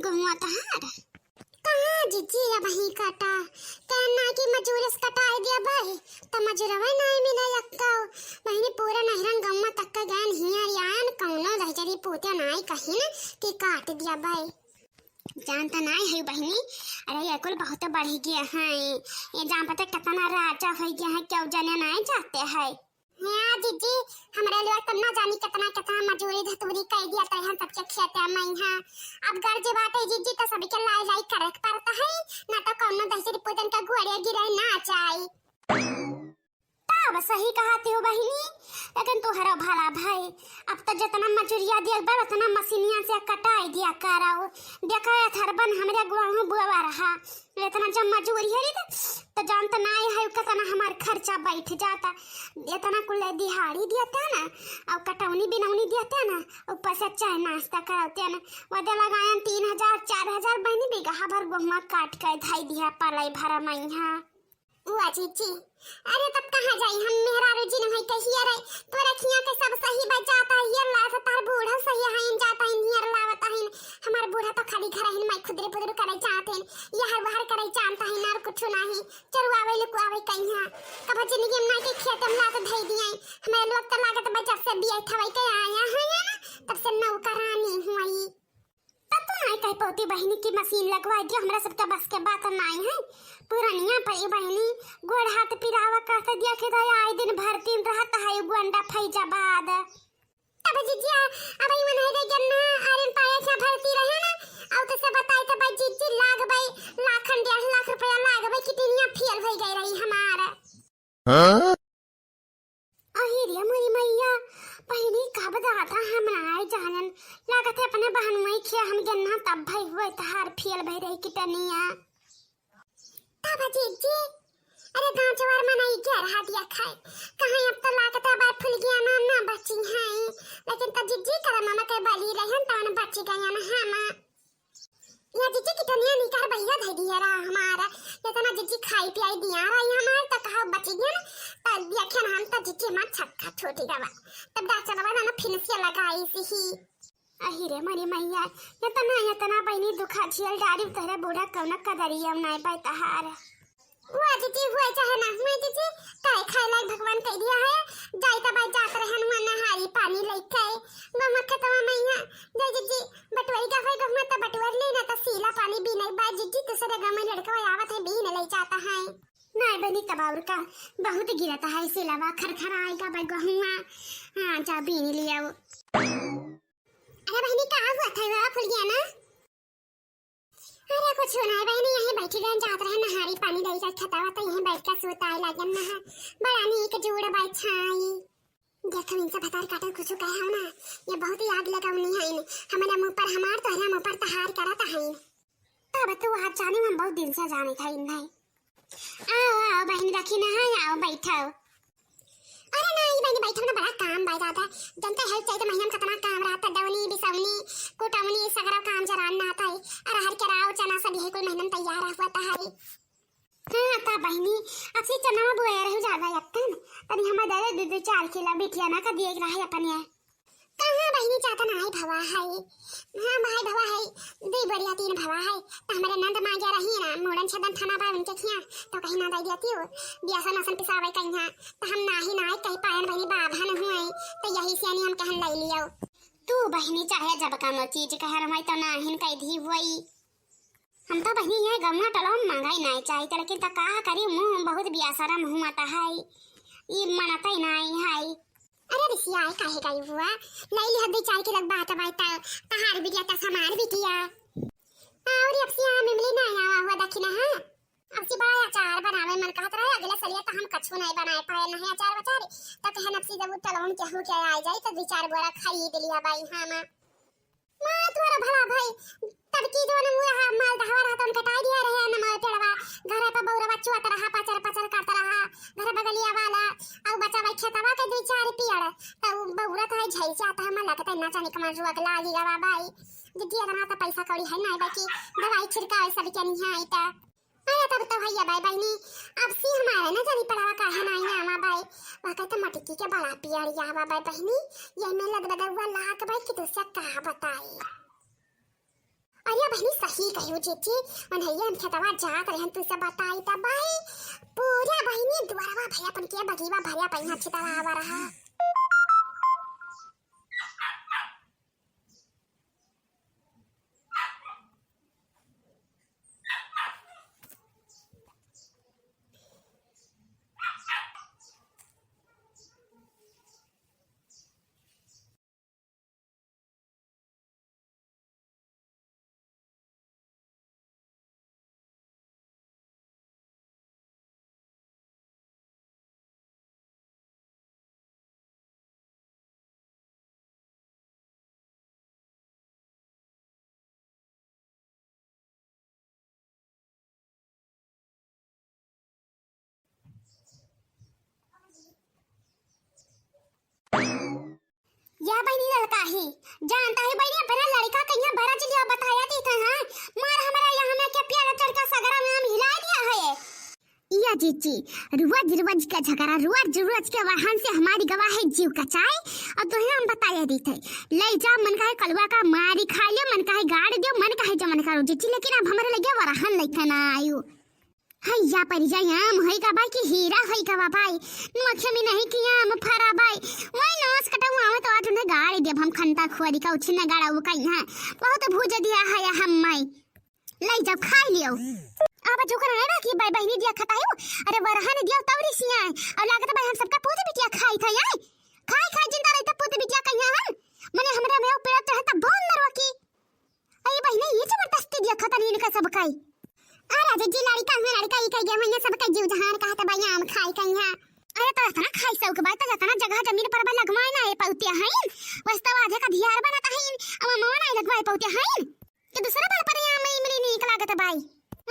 गुआ तहार कहाँ जीजी अब ही कटा कहना कि मजूरस कटाई दिया भाई त मजूरवा नहीं मिला लक्का बहिनी पूरा नहरन गम्मा तक का गान हिया यान कौनो दहजरी पूते नहीं कहीं ना कि काट दिया भाई जानता नहीं है बहिनी। अरे ये कुल बहुत बढ़ गया है ये जान पता कितना राजा हो गया है क्यों जाने नहीं जाते है हाँ जीजी हमारे लिए तब ना जानी कितना कितना मजूरी धतूरी कह दिया तो हम सबके खेते में हां अब घर जे बात है जीजी तो सभी के लाई लाई करे पड़ता है ना तो कौनो दहशत पूजन का घोड़े गिरे ना चाहिए तब सही कहती हो बहिनी लेकिन तोहरा भला भाई अब तो जितना मजूरिया दिया बड़ उतना मशीनिया से कटाई दिया कराओ देखा थरबन हमरे गुआहू बुआ रहा इतना जब मजूरी है तो जानता नहीं है कितना हमार खर्चा बैठ जाता इतना कुल दिहाड़ी दिया ना और कटौनी बिनौनी दिया ना ऊपर से चाय नाश्ता कराते ना वदे लगायन 3000 4000 बहनी बिगहा भर गहुआ काट के धाई दिया पलाई भरा मैहा हुआ जीजी। अरे तब कहाँ जाई हम मेहरारू जी नहीं कहिए रे तोरा खिया के सब सही बजाता है ये लात तार बूढ़ा सही है इन जाता है नियर लावता है हमार बूढ़ा तो खाली घर है मैं खुदरे पुदरे करे चाहते हैं ये हर बाहर करे जानता है ना कुछ नहीं चरुआवे लुकुआवे कहिया कब जिंदगी में के खेत में लात धई दिए हमें लोग तो लागत बजा से बिया थवई के आया है ना तब से नौकरानी हुई तब तो नहीं कह पौती बहनी की मशीन लगवा दिया हमरा सबका बस के बात नहीं है पुरानिया पई बहनी गोड़ हाथ पिरावा करते दिया के दया आए दिन भरती रहता है गुंडा फैजाबाद तब जीजिया अब ई मन है रे जन्ना आरन पाए से भरती रहे ना औ तो से बताई तो भाई जीजी लाग भाई लाखन 1.5 लाख रुपया लाग भाई कितनिया फेल हो गई रही हमारा हां अहिरिया मोरी मैया पहली का बताता हम ना जानन लागत है अपने बहन में खे हम जन्ना तब भाई हुए तहार फेल भई रही कितनिया तब जीजी अरे गांव जवार में नहीं क्या रहा दिया खाए कहां अब तो लागत है बात फूल गया ना बच्ची है लेकिन तब जीजी कर मामा के बली रहन तो न बच्ची गया ना हम या जीजी कितनी निकार भैया धई दिया रहा हमारा इतना जीजी खाई पियाई दिया रही हमार तो कहा बची गया ना तब देखन हम तो जीजी मां छक्का छोटी दवा तब डाक्टर बाबा ना फिनसिया लगाई सी अहिरे मरी मैया इतना बहनी दुखा झेल डारी तहरे बूढ़ा कौन कदरिया नहीं पाई तहार हुआ जीजी हुआ चाहे ना हुआ जीजी काय खाए लायक भगवान कह दिया है जाई त भाई जात रहन मन नहाई पानी लेके गम खतवा मैया जय जीजी बटवई का होय गम त बटवर ले ना त सीला पानी भी नहीं बा जीजी दूसरे गांव में लड़का आवत है भी न ले जाता है नहीं बनी तबाउर का बहुत गिरता है सिलावा खरखरा आएगा भाई गहुआ हां जा भी नहीं लिया अरे बहनी कहाँ हुआ था वह फूल गया ना अरे कुछ नहीं बहनी यहीं बैठी रहन जात रहे नहारी पानी दई का खतावा तो यहीं बैठ कर सोता है लगन ना बड़ा नी के जोड़ बैठ छाई देखो इनसे भतार काटे कुछ कहे हो ना ये बहुत ही आग लगावनी है इन हमारे मुंह पर हमार तो है मुंह पर तहार करता है तब तो वहां जाने में बहुत दिन से जाने था इन भाई आओ बहन रखी ना है आओ बैठो अरे नहीं बहनी बैठो ना बड़ा काम भाई दादा जनता हेल्थ चाहिए तो महीना में कितना काम रहता दवनी बिसवनी कुटवनी सगरा काम जरान ना आता है अरे हर के राव चना सब यही कोई महीना तैयार हुआ है हां ता बहनी अच्छी चना में बोया रह ज्यादा यक्कन तनी हम दे दे 4 किलो बिटिया ना का देख रहा है अपन ये कहां बहनी चाहता ना है भवा है हां भाई भवा है दे बढ़िया 3 भवा है त हमारे नंद मां जा रही ना मोड़न छदन थाना बा उनके खिया तो कहीं ना दई देती हो बियासा नसन पिसावे कहीं तो हम नाही ना कहीं पायन बहनी बाभन हुए तो यही से हम कहन ले लियो तू बहनी चाहे जब काम चीज कह रमई तो नाहिन कह दी हुई हम तो बहनी ये गमना टलो महंगाई नहीं चाहिए लेकिन त का करी मुंह बहुत बियासरा मुंह आता है ये मनता ही नहीं है अरे रिसिया है काहे गई हुआ नहीं ली हद्दी चाय के लग बात बात तहार बिटिया का सामान बिटिया और अब से मिमली ना आया हुआ दखिना है अब से बड़ा अचार बनावे मन कहत रहे अगला सलिया तो हम कछु नहीं बनाए पाए नहीं अचार बचारे तो कहन अब से जब टलवन के हो के आ जाए तो 2-4 बोरा खरीद लिया भाई हां मां तोरा भला भाई तब की दोन मुआ माल दहवा रहा तो उनका टाई दिया रहे न माल पेड़वा घर पे बौरा बच्चा त रहा पचर पचर करता रहा घर बगलिया वाला और बच्चा भाई खेतवा के 2-4 पियड़ तो बौरा तो है झई जाता है मन लगता है ना जाने कमाल रुआ गला लिया भाई जिद्दी अगर तो पैसा कौड़ी है ना बाकी दवाई छिड़काव सब के नहीं है ता अरे तब तो भैया भाई बहनी अब सी हमारे ना जानी पड़ावा काहे नहीं है हमारा भाई वाकई तो मटकी के बड़ा पियड़िया हवा भाई बहनी ये में लग लगा हुआ लाख भाई कि दूसरा कहा बताई अरे बहनी सही कहो जीजी अनहैया हम खेतवा जात रहन तू सब बताई त भाई पूरा बहनी दुआरवा भैया पन के बगीवा भरिया पहिया छितवा आवा रहा। या बहनी लड़का ही जानता है बहनी अपना लड़का कहीं बड़ा चलिया बताया थी था हां मार हमारा यहां में क्या प्यारा चढ़का सगरा में हम हिला दिया है। या जीजी रोज का झगड़ा रोज के वाहन से हमारी गवाह है जीव का चाय और तो हम बताया दी थे ले जा मन का है कलवा का मारी खा लियो मन का है गाड़ दियो मन का है जो मन का जीजी लेकिन अब हमारे लगे वरहन लेखा ना आयु हैया पर जायाम है का भाई की हीरा है का भाई मुख्य में नहीं किया हम फरा भाई वही नोस कटाऊ आवे तो आज उन्हें गाड़ी देब हम खंता खुआरी का उछने गाड़ा वो कहीं है बहुत भूज दिया है हम माई ले जब खा लियो अब जो कर ना कि भाई बहनी दिया खतायो अरे वरहन दिया तवरी सिया और लागत भाई हम सबका पोते बिटिया खाई था यार खाई जिंदा रही तब पोते बिटिया कहिया हम मने हमरा में पेड़ा तो है तब बोल नरवा की अरे बहनी ये जबरदस्ती दिया खता नहीं का सब खाई अरे जी लड़का में लड़का ही कह गया मैंने सब का जीव जहान कहा था भैया हम खाई कहिया अरे तो तना खाई सब के बात तो तना जगह जमीन पर बा लगवाए ना ये पौतिया है वास्तव आधे का धियार बनाता है अब मवा नहीं लगवाए पौतिया है कि दूसरा बल पर यहां में मिली नहीं लागत भाई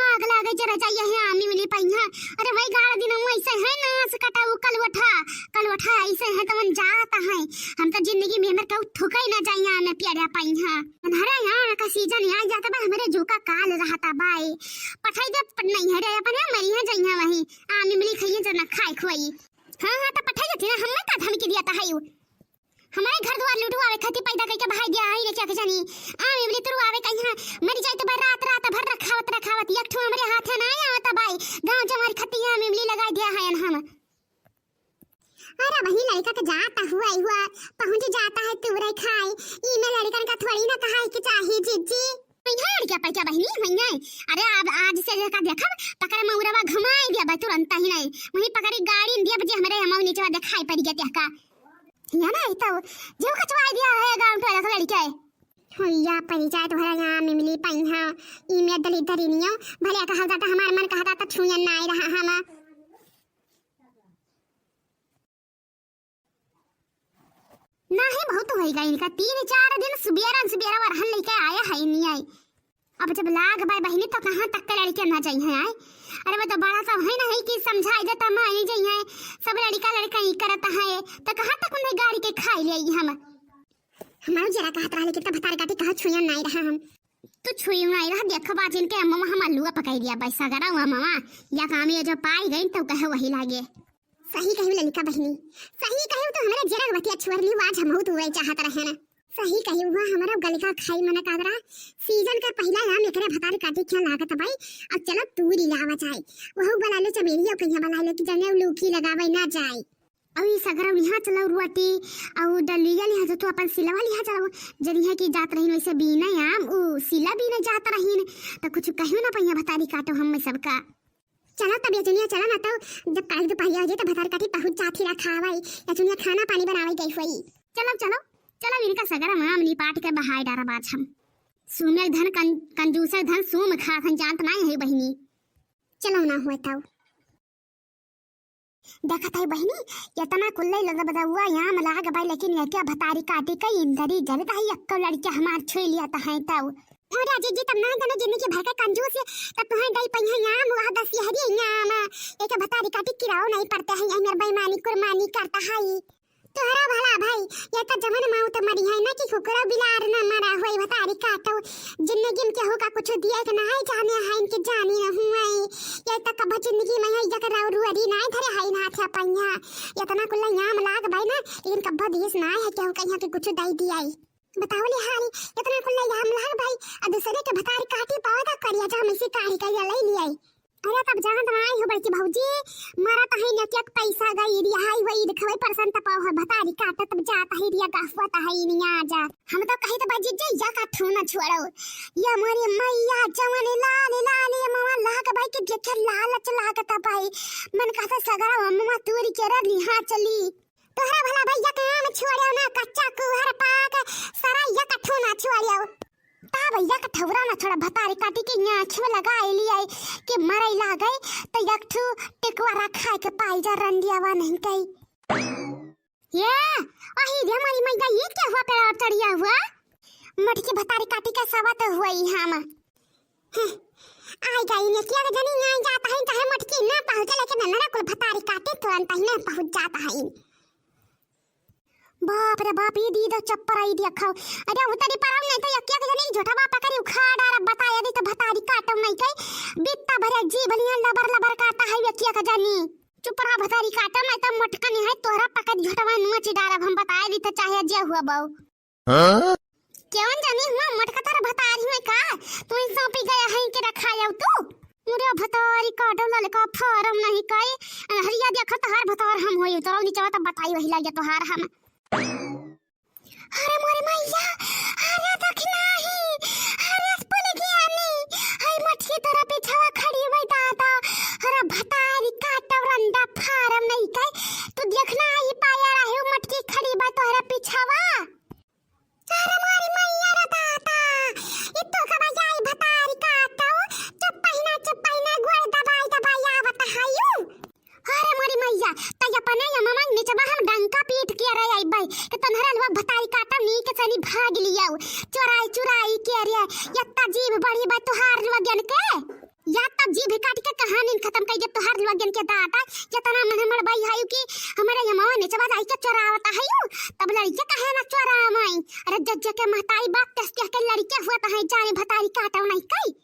आग लागे जरा जाइए है आमी मिली पहिया अरे वही गाड़ दिन ऐसे है ना कटा वो कलवठा ऐसे है तो मन जाता है हम तो जिंदगी में हमर कऊ ठुकाई ना जाइए मैं प्यारा पहिया हमारा यहां का सीजन आ जाता बा हमारे जोका काल रहता भाई पठाई दे नहीं है रे अपने मरी है जाइए वही आमी मिली खाइए जना खाई खुआई हां तो पठाई देती ना हम का धमकी दिया था है हमारे घर द्वार लुटवावे खाती पैदा करके भाई दिया है रे क्या के जानी आमी मिली तुरु आवे कहीं मरी जाए तो रात भर रखावत एक ठो हमरे हाथ ना आवता भाई गांव जमार खतिया में मिली लगा दिया है हम अरे वही लड़का तो जाता हुआ पहुंच जाता है तुरे खाए ई में लड़कन का थोड़ी ना कहा कि चाहिए जीजी मैं क्या पैसा बहनी मैं अरे अब आज से का देखा पकड़ मौरवा घुमाई दिया बा तुरंत ही नहीं वही पकड़ी गाड़ी दिया बजे हमरे हम नीचे दिखाई पड़ गया क्या या ना तो जो खचवाई दिया है गांव टोला लड़का है होया परिचय तो हरा यहां में मिली पहिया ई में दली धरी नियो भले का हलदा हमार मन कहता त छुयन ना रहा हम ना ही बहुत होएगा इनका 3-4 दिन सुबेरा वरहन लेके आया है नहीं आई अब जब लाग भाई बहनी तो कहां तक के लड़के ना जाइए आए अरे वो तो बड़ा सा है ना है कि समझाई देता मानी जाइए सब लड़का ही करता है तो कहां तक उन्हें गाड़ी के खाई ले हम हमारे जरा कहत रहा लेकिन भतार काटी कहा छुयन नहीं रहा हम तो छुई नहीं रहा देखो बाज इनके अम्मा हम आलू पकाई दिया पैसा गरा हुआ मामा या काम ये जो पाई गई तो कहे वही लागे सही कही ललिका बहनी सही कही तो हमारे जरा बतिया छुरली आज हम तो वही चाहत रहे ना सही कही हुआ हमारा गलका खाई मना कादरा सीजन का पहला याम एकरे भतार काटी क्या लागत भाई अब चलो तूरी लावा जाए वहु बला ले चमेलियो कहिया बला ले कि जने लूकी लगावे ना जाए अब ये सगरा यहाँ चलाओ रुआटी और डलिया लिहा तो अपन सिलवा लिहा चलाओ जरी है कि जात रही वैसे बीना याम ओ सिला बीना जात रही तो कुछ कहियो ना पहिया भतारी काटो हम में सबका चला तब ये चुनिया चला ना तो जब काट दो पहिया जे तो भतार काटी पहुंच जाती रखा भाई या चुनिया खाना पानी बनावे गई हुई चलो इनका सगरा मामली पाट के बहाई डारा बाज हम सुने धन कंजूसर धन सुम खा खन जानत नहीं है बहनी चलो ना हुआ ताऊ देखा था बहनी इतना कुल्ले लगा बदा हुआ यहाँ मलाग भाई लेकिन ये क्या भतारी काटी का इंदरी जलता है यक्को लड़के हमार छुई लिया था है ताऊ और राजी जी तब ना जाने जिन्ने के भाई का कंजूस है तब तुम्हें गई पहिया यहाँ मुआ 10 हरी यहाँ एक भतारी काटी किराओ नहीं पड़ता है यहाँ बेईमानी कुर्बानी करता है तोहरा भला भाई ये तो जमन माऊ तो मरी है ना कि कुकरा बिलार ना मरा होई भतारी काटो जिंदगी में केहू का कुछ दिया कि ना है जाने है इनके जानी ना हुए ये तो कब जिंदगी में है जकर राव रुअरी ना धरे है ना था पन्या इतना कुल्ला याम लाग भाई ना लेकिन कब दिस ना है केहू कहिया के कुछ दई दियाई बताओ ले हाली इतना कुल्ला याम लाग भाई आ दूसरे के भतारी काटी पावता करिया जा में से काढ़ी करिया ले लिया अरे तब जान तो आई हो बड़की भौजी मारा त है न क्या पैसा गई रिया हाई वही दिखवे परसन त पाव भतारी काट तब जाता है रिया गफवा त है निया जा हम तो कहि त बाजी जे या का ठोना छोड़ो या मोरे मैया जवन लाल लाल मवा लाग भाई के देखे लालच लागत भाई मन कहता सगरा मम्मा तूरी के रली हां चली तोहरा भला भैया काम छोड़ियो ना कच्चा कुहर पाक सारा या का ठोना छोड़ियो ता भैया का ठवरा ना थोड़ा भतारी काटी के आँख में लगा लिया कि मरई ला गई तो यकठू टिकवा रखा के पाई जा रंडियावा नहीं कई ये अही रे हमारी मैया ये क्या हुआ पेड़ चढ़िया हुआ मटकी भतारी काटी का सवा तो हुआ ही हम आई गई ने क्या जनी नहीं जाता है चाहे मटकी ना पहुंचे लेकिन नन्ना कुल भतारी काटे तुरंत ही ना पहुंच जाता है बाप रे बाप ये दी दो चप्पर आई दिया खाओ अरे उतरी परम नहीं तो यक्या के जनी झोटा बापा करी उखाड़ आ बताया दी तो भतारी काटम नहीं कई बित्ता भरे जी बलिया लबर लबर काटा है यक्या का जानी चुप रहा भतारी काटम नहीं तो मटका नहीं है तोहरा पकड़ झोटवा नुआ चिडारब हम बताया दी तो चाहे जे हुआ बाऊ हां क्यों जानी हुआ मटका तारा भतारी में का तू इन सौंपी गया है के रखा जाऊ तू मुरे भतारी काटम लाले का फारम नहीं कई हरिया देखा तो हर भतार हम होई तो नीचे तो बताई वही लग तो हार हम अरे मोरे मैया अरे दखना ही अरे स्पुल गया नहीं हाय मटकी तरह पीछवा खड़ी हुई दादा अरे भतारी काटव रंदा फारम नहीं कई तू देखना ही पाया रहे मटकी खड़ी बा तोहरा पीछवा अरे मोरे मैया रे दादा इतो का बजाई भतारी काटव चुप पहिना गोड़ दबाई दबाई आवत हायू अरे मोरी मैया तय अपने या ममा नीचे बाहर डंका पीट के रे आई भाई के तनहरा लवा भतारी काटा नी के सनी भाग लिया चुराई के रे यत्ता जीव बड़ी बा तोहार लगन के या त जीव काट के कहानी खत्म कर दे तोहार लगन के दादा जतना मन हमर भाई हायू की हमरे या ममा नीचे बाहर आई के चोरावता हायू तब लड़के कहे ना चोरावई अरे जज्ज के महताई बाप तस के लड़के हुआ त है जाने भतारी काटा नहीं कई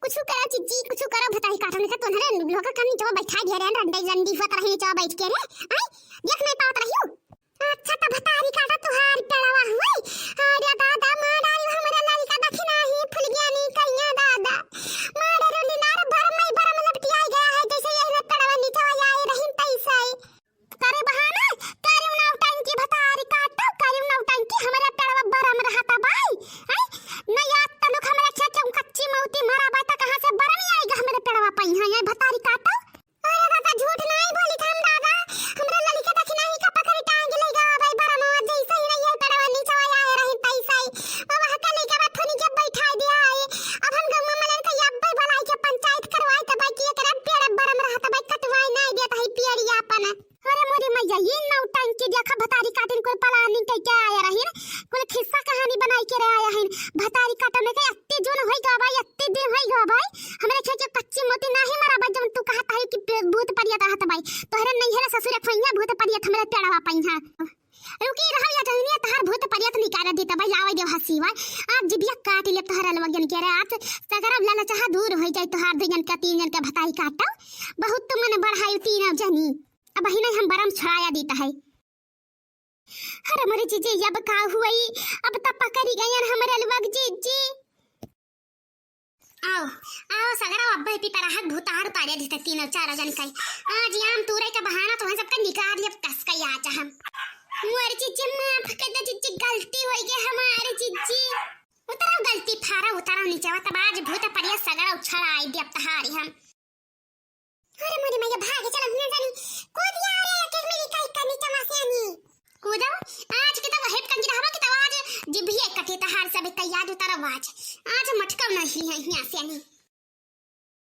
कुछ करा चिच्ची कुछ करा भताई काटने का तोहरे लोग कनी जो बैठा घेरे रंडई रंडी फत रही जो बैठ के रे आई देख नहीं पात रहियो अच्छा त भतारी काटा तोहार पेड़वा हुई अरे दादा माडारी हमरा लड़का दखना ही फुल गया नी कइया दादा माडे रोली लार भरम लपटिया गया है जैसे ये पेड़वा नीचे आए रही तैसे करे बहाना करे उना टंकी भतारी काटो करे उना टंकी हमरा पेड़वा बरम रहता भाई आई न याद तनुक हमरा छचम कच्ची मौती मारा बात कहां से बरम आएगा हमरे पेड़वा पई है ये भतारी काटो अरे दादा झूठ नहीं बोली थम दादा हमरा ललिका दखना ही का पकड़ी टांग ले गा भाई बरम जैसे ही ये पेड़वा नीचे आए रही तैसे अब हका नहीं के फनी के बैठा दिया है अब हम गांव में लड़का यब्बे भलाई के पंचायत करवाई त भाई की एकरा पेड़ बरम रहता भाई कटवाई नहीं देता है पेड़िया अपन अरे मोरी मैया ये नौटंकी के देखा भतारी काटन कोई प्लानिंग कई के आया रही कोई खिस्सा कहानी बनाई के आया है भतारी काटन के अत्ते जोन होई गा भाई अत्ते दिन होई गा भाई हमरे छे कच्ची मोती नाही मारा भाई जब तू कहता है कि भूत परियत रहत भाई तोहरे नहीं है ससुर खइया भूत परियत हमरे पेड़वा पई हां रुकी रहो या जहनिया तहार भूत परियत निकाल देता भाई लावे दे हंसी भाई आज जिबिया काट ले तोहरा लगन के रे आज सगरा लाला चाह दूर होई जाए तोहार दुजन का तीन जन का भतारी काटो बहुत तुम मन बढ़ाई तीन जनी अब ही नहीं हम बरम छड़ाया देता है अरे मोरे जीजे अब का हुई अब तब पकड़ी गयन हमरे लवग जीजी आओ सगरा अब्बे पी पर हक भूतार पारे देता तीन चार जन कई आज याम तूरे का बहाना तो हम सबका निकाल ले टस का या चाह मोरे जीजे माफ कर दे जीजी गलती होई गई हमारे जीजी उतरा गलती फारा उतरा नीचे तब आज भूत परिया सगरा उछल आई दे अब तहारी हम अरे मोरे मैया भाग चल न जानी कूद या रे के मेरी कई कनी चमासियानी कूदो आज के तो हेप कंजी रहबा के तो आज जिभिए कटे तहार सब तैयार उतार आवाज आज मटका नहीं है यहां से नहीं